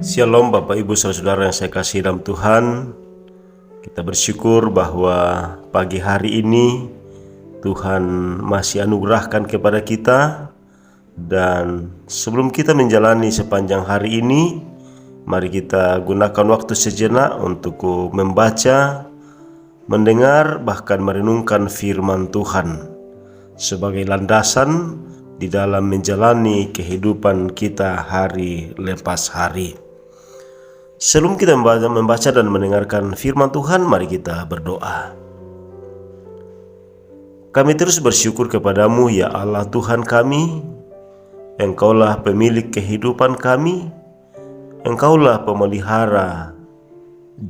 Shalom Bapak Ibu Saudara yang saya kasihi dalam Tuhan. Kita bersyukur bahwa pagi hari ini Tuhan masih anugerahkan kepada kita. Dan sebelum kita menjalani sepanjang hari ini, mari kita gunakan waktu sejenak untuk membaca, mendengar, bahkan merenungkan firman Tuhan sebagai landasan di dalam menjalani kehidupan kita hari lepas hari. Sebelum kita membaca dan mendengarkan firman Tuhan, mari kita berdoa. Kami terus bersyukur kepadamu ya Allah Tuhan kami. Engkaulah pemilik kehidupan kami. Engkaulah pemelihara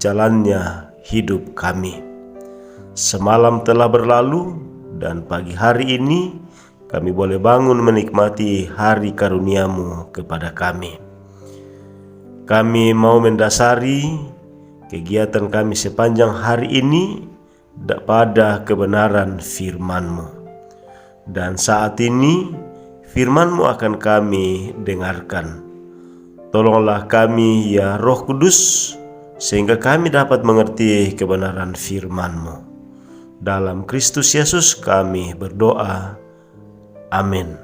jalannya hidup kami. Semalam telah berlalu dan pagi hari ini kami boleh bangun menikmati hari karuniamu kepada kami. Kami mau mendasari kegiatan kami sepanjang hari ini pada kebenaran firman-Mu. Dan saat ini firman-Mu akan kami dengarkan. Tolonglah kami ya Roh Kudus, sehingga kami dapat mengerti kebenaran firman-Mu. Dalam Kristus Yesus kami berdoa. Amin.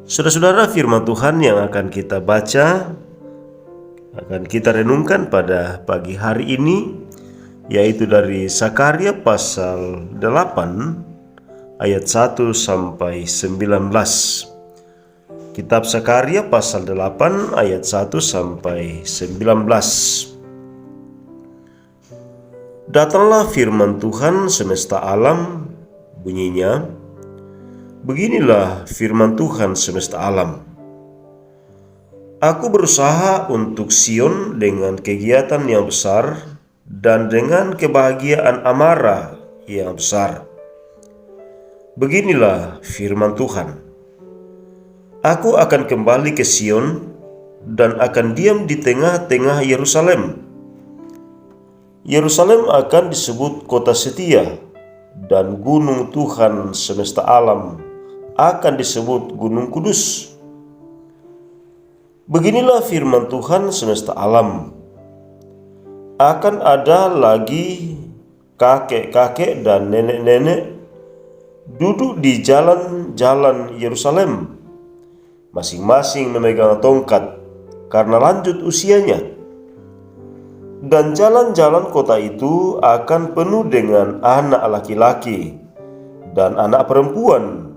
Saudara-saudara, firman Tuhan yang akan kita baca, akan kita renungkan pada pagi hari ini, yaitu dari Sakaria pasal 8 ayat 1 sampai 19. Kitab Sakaria pasal 8 ayat 1 sampai 19. Datanglah firman Tuhan semesta alam, bunyinya, beginilah firman Tuhan semesta alam. Aku berusaha untuk Sion dengan kegiatan yang besar dan dengan kebahagiaan amarah yang besar. Beginilah firman Tuhan. Aku akan kembali ke Sion dan akan diam di tengah-tengah Yerusalem. Yerusalem akan disebut kota setia, dan gunung Tuhan semesta alam akan disebut gunung kudus. Beginilah firman Tuhan semesta alam. Akan ada lagi kakek-kakek dan nenek-nenek duduk di jalan-jalan Yerusalem, masing-masing memegang tongkat karena lanjut usianya. Dan jalan-jalan kota itu akan penuh dengan anak laki-laki dan anak perempuan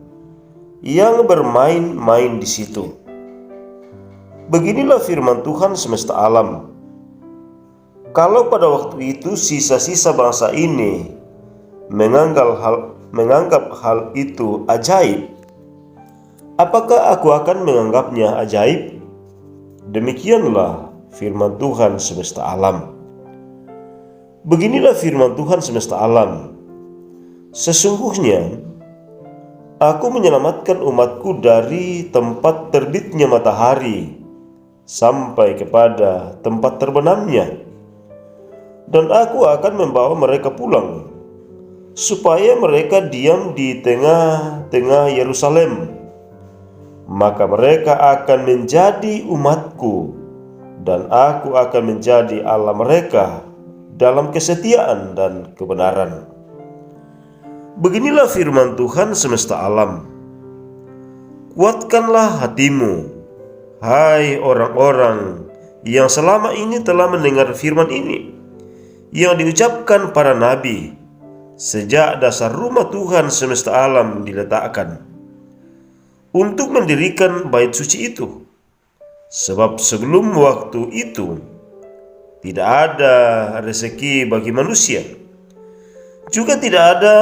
yang bermain-main di situ. Beginilah firman Tuhan semesta alam. Kalau pada waktu itu sisa-sisa bangsa ini menganggap hal itu ajaib, apakah aku akan menganggapnya ajaib? Demikianlah firman Tuhan semesta alam. Beginilah firman Tuhan semesta alam. Sesungguhnya aku menyelamatkan umatku dari tempat terbitnya matahari sampai kepada tempat terbenamnya. Dan aku akan membawa mereka pulang, supaya mereka diam di tengah-tengah Yerusalem. Maka mereka akan menjadi umatku, dan aku akan menjadi Allah mereka dalam kesetiaan dan kebenaran. Beginilah firman Tuhan semesta alam. Kuatkanlah hatimu, hai orang-orang yang selama ini telah mendengar firman ini, yang diucapkan para nabi sejak dasar rumah Tuhan semesta alam diletakkan, untuk mendirikan bait suci itu. Sebab sebelum waktu itu tidak ada rezeki bagi manusia, juga tidak ada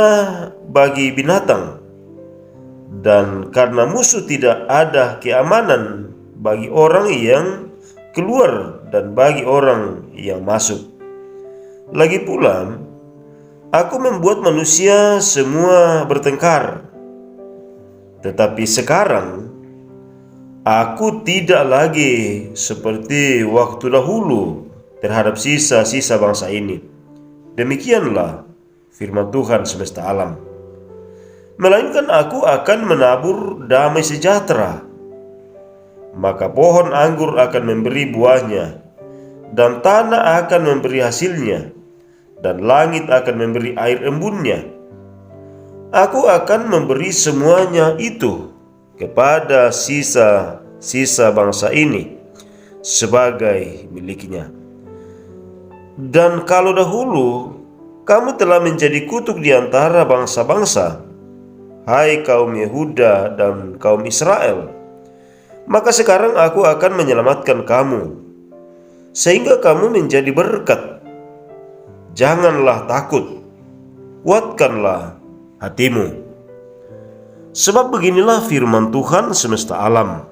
bagi binatang, dan karena musuh tidak ada keamanan bagi orang yang keluar dan bagi orang yang masuk. Lagi pula, aku membuat manusia semua bertengkar. Tetapi sekarang, aku tidak lagi seperti waktu dahulu terhadap sisa-sisa bangsa ini. Demikianlah firman Tuhan semesta alam. Melainkan aku akan menabur damai sejahtera maka pohon anggur akan memberi buahnya, dan tanah akan memberi hasilnya, dan langit akan memberi air embunnya. Aku akan memberi semuanya itu kepada sisa-sisa bangsa ini sebagai miliknya. Dan kalau dahulu kamu telah menjadi kutuk di antara bangsa-bangsa, hai kaum Yehuda dan kaum Israel, maka sekarang aku akan menyelamatkan kamu, sehingga kamu menjadi berkat. Janganlah takut, kuatkanlah hatimu. Sebab beginilah firman Tuhan semesta alam.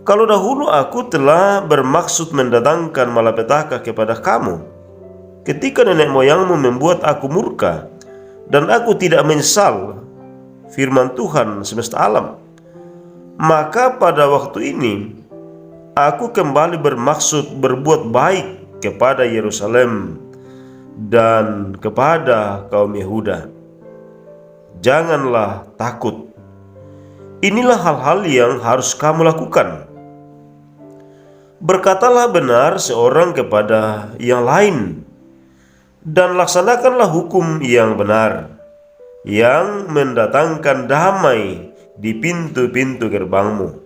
Kalau dahulu aku telah bermaksud mendatangkan malapetaka kepada kamu, ketika nenek moyangmu membuat aku murka, dan aku tidak menyesal, firman Tuhan semesta alam, maka pada waktu ini aku kembali bermaksud berbuat baik kepada Yerusalem dan kepada kaum Yehuda. Janganlah takut. Inilah hal-hal yang harus kamu lakukan. Berkatalah benar seorang kepada yang lain, dan laksanakanlah hukum yang benar, yang mendatangkan damai di pintu-pintu gerbangmu.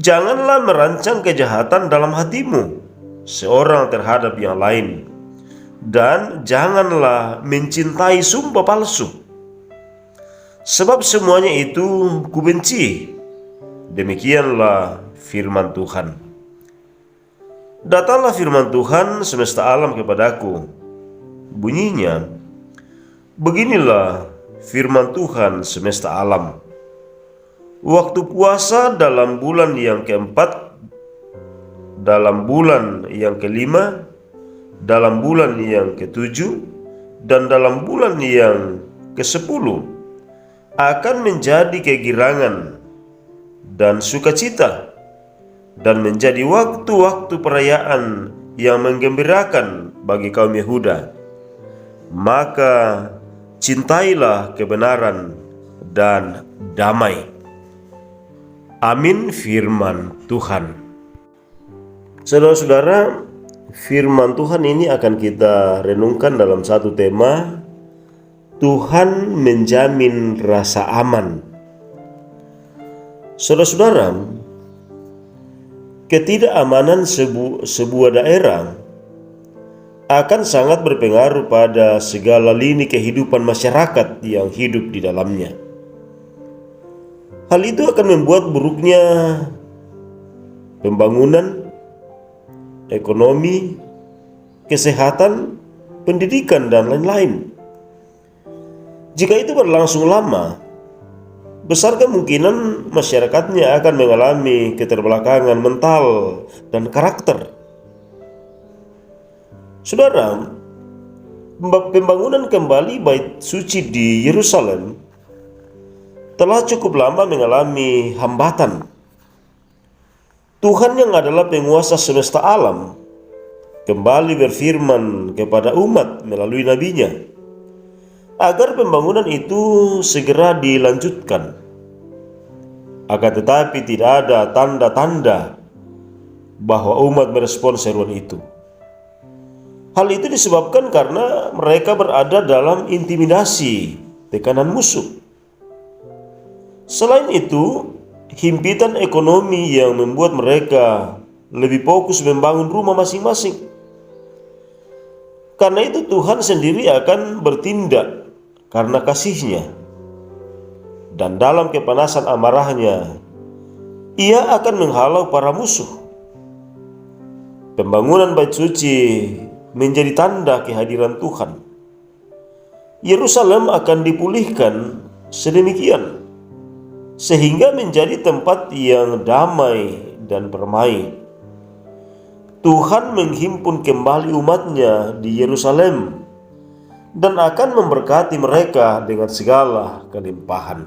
Janganlah merancang kejahatan dalam hatimu seorang terhadap yang lain, dan janganlah mencintai sumpah palsu, sebab semuanya itu kubenci. Demikianlah firman Tuhan. Datanglah firman Tuhan semesta alam kepadaku. Bunyinya, beginilah firman Tuhan semesta alam. Waktu puasa dalam bulan yang keempat, dalam bulan yang kelima, dalam bulan yang ketujuh, dan dalam bulan yang ke-10 akan menjadi kegirangan dan sukacita, dan menjadi waktu-waktu perayaan yang menggembirakan bagi kaum Yehuda. Maka cintailah kebenaran dan damai. Amin firman Tuhan. Saudara-saudara, firman Tuhan ini akan kita renungkan dalam satu tema, Tuhan menjamin rasa aman. Saudara-saudara, ketidakamanan sebuah daerah akan sangat berpengaruh pada segala lini kehidupan masyarakat yang hidup di dalamnya. Hal itu akan membuat buruknya pembangunan, ekonomi, kesehatan, pendidikan, dan lain-lain. Jika itu berlangsung lama, besar kemungkinan masyarakatnya akan mengalami keterbelakangan mental dan karakter. Saudara, pembangunan kembali bait suci di Yerusalem telah cukup lama mengalami hambatan. Tuhan yang adalah penguasa semesta alam kembali berfirman kepada umat melalui nabinya agar pembangunan itu segera dilanjutkan. Akan tetapi tidak ada tanda-tanda bahwa umat merespon seruan itu. Hal itu disebabkan karena mereka berada dalam intimidasi, tekanan musuh. Selain itu, himpitan ekonomi yang membuat mereka lebih fokus membangun rumah masing-masing. Karena itu Tuhan sendiri akan bertindak karena kasih-Nya, dan dalam kepanasan amarahnya Ia akan menghalau para musuh. Pembangunan bait suci menjadi tanda kehadiran Tuhan. Yerusalem akan dipulihkan sedemikian sehingga menjadi tempat yang damai dan permai. Tuhan menghimpun kembali umatnya di Yerusalem dan akan memberkati mereka dengan segala kelimpahan.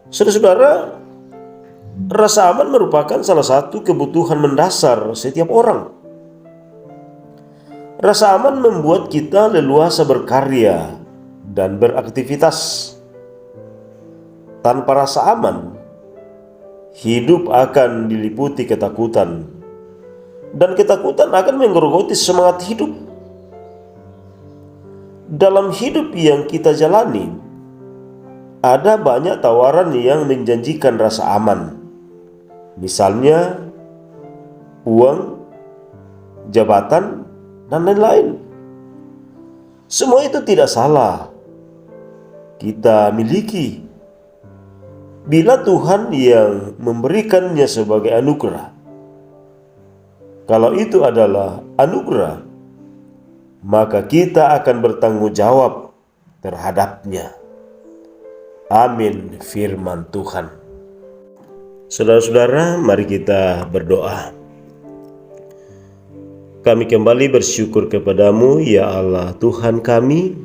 Saudara-saudara, rasa aman merupakan salah satu kebutuhan mendasar setiap orang. Rasa aman membuat kita leluasa berkarya dan beraktivitas. Tanpa rasa aman, hidup akan diliputi ketakutan, dan ketakutan akan menggerogoti semangat hidup. Dalam hidup yang kita jalani, ada banyak tawaran yang menjanjikan rasa aman. Misalnya uang, jabatan, dan lain-lain. Semua itu tidak salah kita miliki bila Tuhan yang memberikannya sebagai anugerah. Kalau itu adalah anugerah, maka kita akan bertanggung jawab terhadapnya. Amin, firman Tuhan. Saudara-saudara, mari kita berdoa. Kami kembali bersyukur kepadamu, ya Allah Tuhan kami,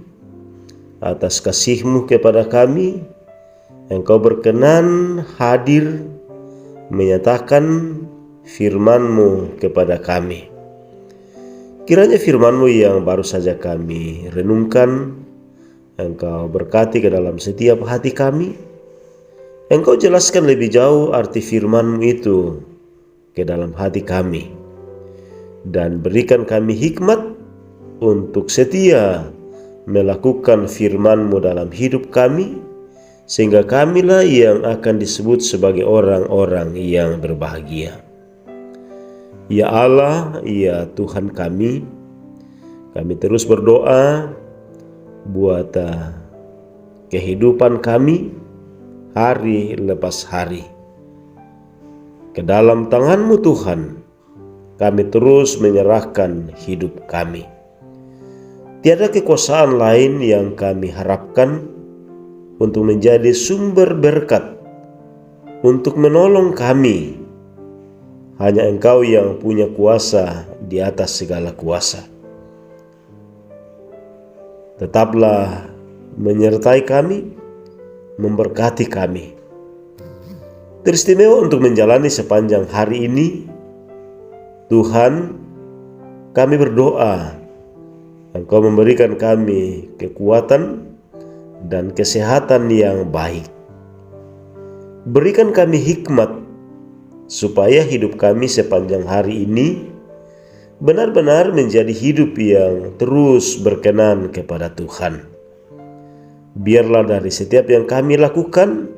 atas kasih-Mu kepada kami. Engkau berkenan hadir menyatakan firman-Mu kepada kami. Kiranya firman-Mu yang baru saja kami renungkan, Engkau berkati ke dalam setiap hati kami. Engkau jelaskan lebih jauh arti firman-Mu itu ke dalam hati kami, dan berikan kami hikmat untuk setia melakukan firman-Mu dalam hidup kami, sehingga kamilah yang akan disebut sebagai orang-orang yang berbahagia. Ya Allah, ya Tuhan kami terus berdoa buat kehidupan kami hari lepas hari. Ke dalam tangan-Mu Tuhan, kami terus menyerahkan hidup kami. Tiada kekuasaan lain yang kami harapkan untuk menjadi sumber berkat, untuk menolong kami. Hanya Engkau yang punya kuasa di atas segala kuasa. Tetaplah menyertai kami, memberkati kami. Teristimewa untuk menjalani sepanjang hari ini. Tuhan, kami berdoa Engkau memberikan kami kekuatan dan kesehatan yang baik. Berikan kami hikmat supaya hidup kami sepanjang hari ini benar-benar menjadi hidup yang terus berkenan kepada Tuhan. Biarlah dari setiap yang kami lakukan,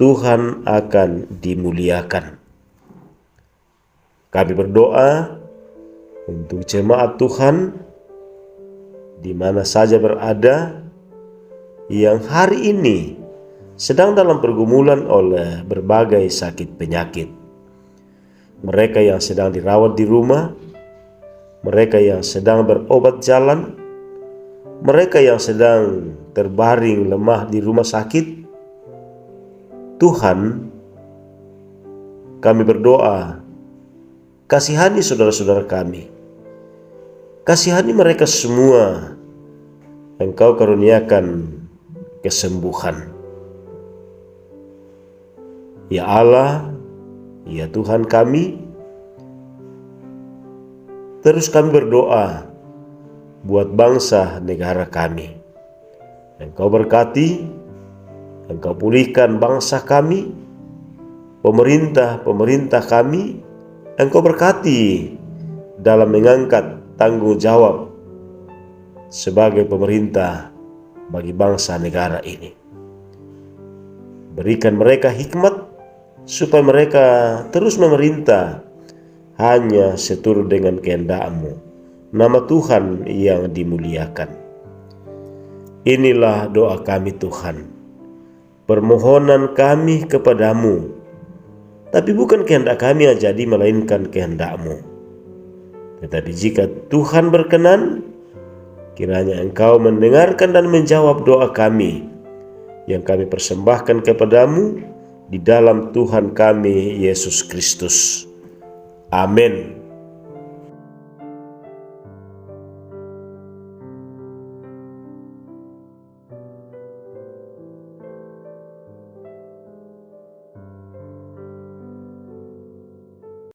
Tuhan akan dimuliakan. Kami berdoa untuk jemaat Tuhan di mana saja berada, yang hari ini sedang dalam pergumulan oleh berbagai sakit penyakit. Mereka yang sedang dirawat di rumah, mereka yang sedang berobat jalan, mereka yang sedang terbaring lemah di rumah sakit. Tuhan, kami berdoa, kasihani saudara-saudara kami. Kasihani mereka semua. Engkau karuniakan kesembuhan. Ya Allah, ya Tuhan kami, terus kami berdoa buat bangsa negara kami. Engkau berkati, Engkau pulihkan bangsa kami, pemerintah kami. Engkau berkati dalam mengangkat tanggung jawab sebagai pemerintah bagi bangsa negara ini. Berikan mereka hikmat supaya mereka terus memerintah hanya seturut dengan kehendak-Mu. Nama Tuhan yang dimuliakan. Inilah doa kami Tuhan, permohonan kami kepadamu, tapi bukan kehendak kami yang jadi, melainkan kehendak-Mu. Tetapi jika Tuhan berkenan, kiranya Engkau mendengarkan dan menjawab doa kami yang kami persembahkan kepadamu di dalam Tuhan kami Yesus Kristus. Amin.